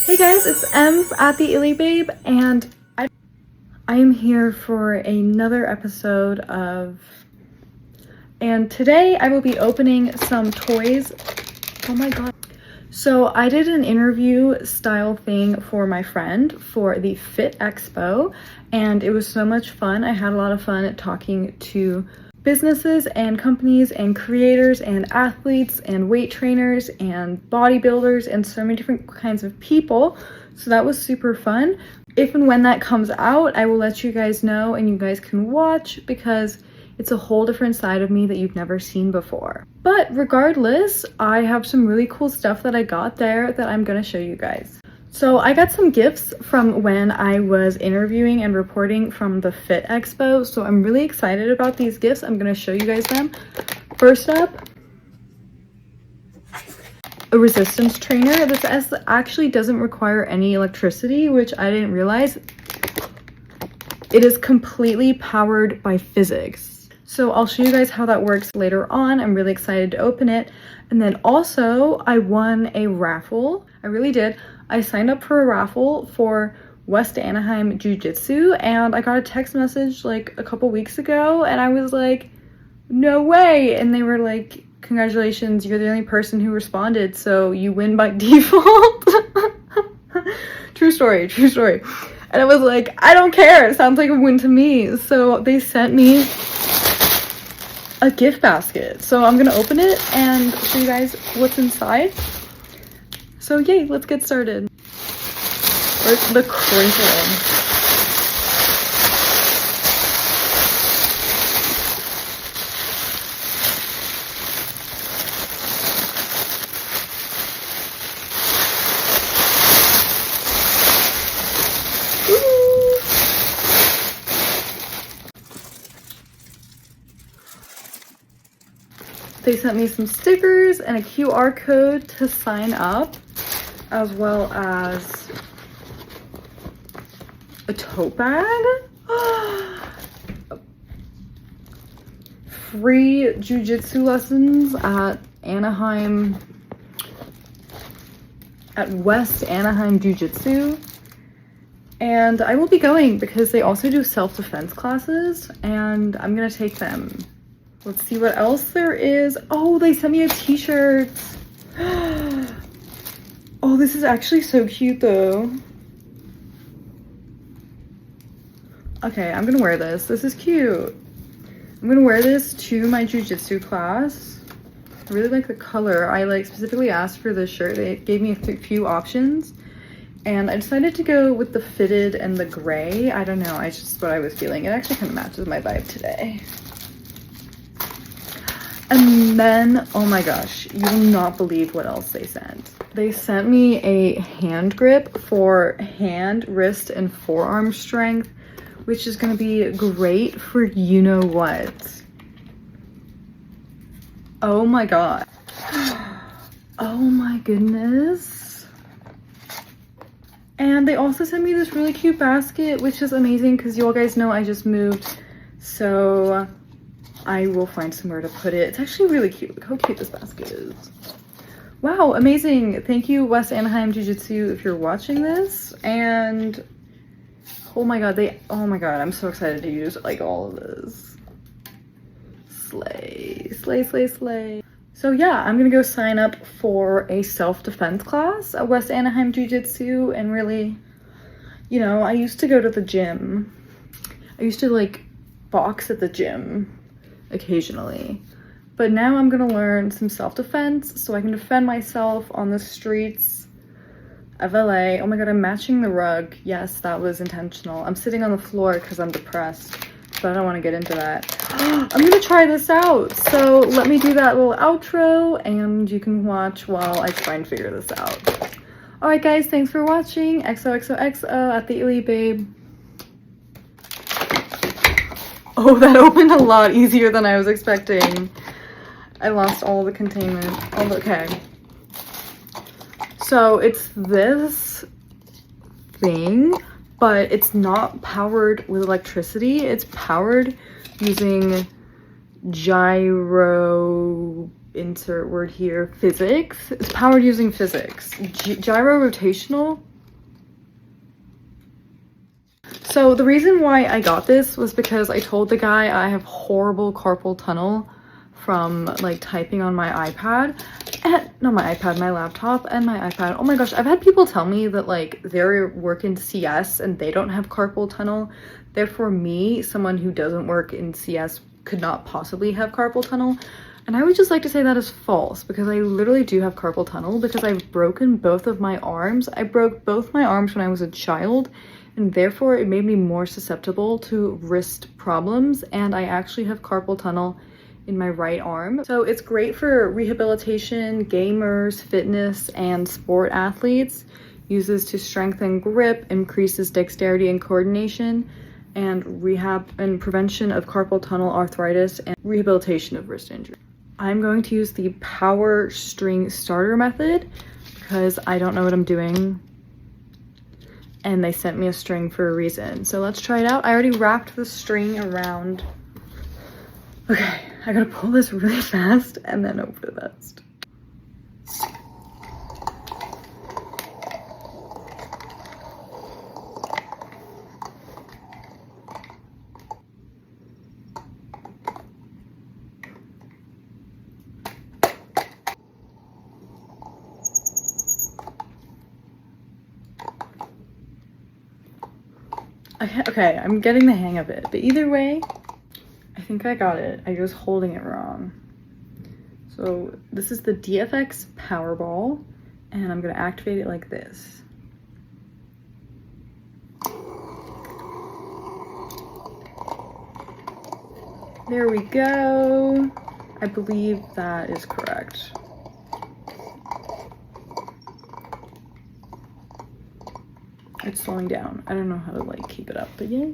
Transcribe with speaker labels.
Speaker 1: Hey guys, it's Em at the Illy Babe, and I am here for another episode of, and today I will be opening some toys. Oh my god. So I did an interview style thing for my friend for the FitExpo, and it was so much fun. I had a lot of fun talking to businesses and companies and creators and athletes and weight trainers and bodybuilders and so many different kinds of people. So that was super fun. If and when that comes out, I will let you guys know and you guys can watch because it's a whole different side of me that you've never seen before. But regardless, I have some really cool stuff that I got there that I'm gonna show you guys. So I got some gifts from when I was interviewing and reporting from the FitExpo. So I'm really excited about these gifts. I'm gonna show you guys them. First up, a resistance trainer. This actually doesn't require any electricity, which I didn't realize. It is completely powered by physics. So I'll show you guys how that works later on. I'm really excited to open it. And then also I won a raffle. I really did. I signed up for a raffle for West Anaheim Jiu Jitsu, and I got a text message like a couple weeks ago, and I was like, no way. And they were like, congratulations, you're the only person who responded, so you win by default. True story, true story. And I was like, I don't care, it sounds like a win to me. So they sent me a gift basket. So I'm gonna open it and show you guys what's inside. So yay, let's get started. Where's the crinkling? They sent me some stickers and a QR code to sign up, as well as a tote bag. Free jiu-jitsu lessons at Anaheim, at West Anaheim Jiu Jitsu. And I will be going because they also do self-defense classes, and I'm gonna take them. Let's see what else there is. Oh, they sent me a t-shirt. Oh, this is actually so cute though. Okay, I'm gonna wear this. This is cute. I'm gonna wear this to my jiu-jitsu class. I really like the color. I like specifically asked for this shirt. They gave me a few options, and I decided to go with the fitted and the gray. I don't know, it's just what I was feeling. It actually kind of matches my vibe today. And then, oh my gosh, you will not believe what else they sent. They sent me a hand grip for hand, wrist, and forearm strength, which is gonna be great for you know what. Oh my god. Oh my goodness. And they also sent me this really cute basket, which is amazing because you all guys know I just moved. So I will find somewhere to put it. It's actually really cute. Look how cute this basket is. Wow, amazing. Thank you, West Anaheim Jiu Jitsu, if you're watching this. And oh my god, oh my god, I'm so excited to use like all of this. Slay, slay, slay, slay. So yeah, I'm gonna go sign up for a self-defense class at West Anaheim Jiu Jitsu, and really, you know, I used to go to the gym. I used to like box at the gym occasionally, but now I'm gonna learn some self-defense so I can defend myself on the streets of LA. Oh my god, I'm matching the rug. Yes, that was intentional. I'm sitting on the floor because I'm depressed, but I don't want to get into that. I'm gonna try this out, so let me do that little outro and you can watch while I try and figure this out. All right guys, thanks for watching. XOXOXO at the Illy Babe. Oh, that opened a lot easier than I was expecting. I lost all the containment. Oh, okay. So it's this thing, but it's not powered with electricity. It's powered using gyro, insert word here, physics. It's powered using physics. Gyro rotational So the reason why I got this was because I told the guy I have horrible carpal tunnel from like typing on my iPad. And not my iPad, my laptop and my iPad. Oh my gosh, I've had people tell me that like they work in CS and they don't have carpal tunnel. Therefore me, someone who doesn't work in CS, could not possibly have carpal tunnel. And I would just like to say that is false, because I literally do have carpal tunnel because I've broken both of my arms. I broke both my arms when I was a child, and therefore it made me more susceptible to wrist problems, and I actually have carpal tunnel in my right arm. So it's great for rehabilitation, gamers, fitness, and sport athletes. Uses to strengthen grip, increases dexterity and coordination, and rehab and prevention of carpal tunnel arthritis and rehabilitation of wrist injury. I'm going to use the power string starter method because I don't know what I'm doing, and they sent me a string for a reason. So let's try it out. I already wrapped the string around. Okay, I gotta pull this really fast and then hope for the best. Okay, I'm getting the hang of it, but either way, I think I got it. I was holding it wrong. So this is the DFX Powerball, and I'm gonna activate it like this. There we go. I believe that is correct. It's slowing down. I don't know how to like keep it up, but yay.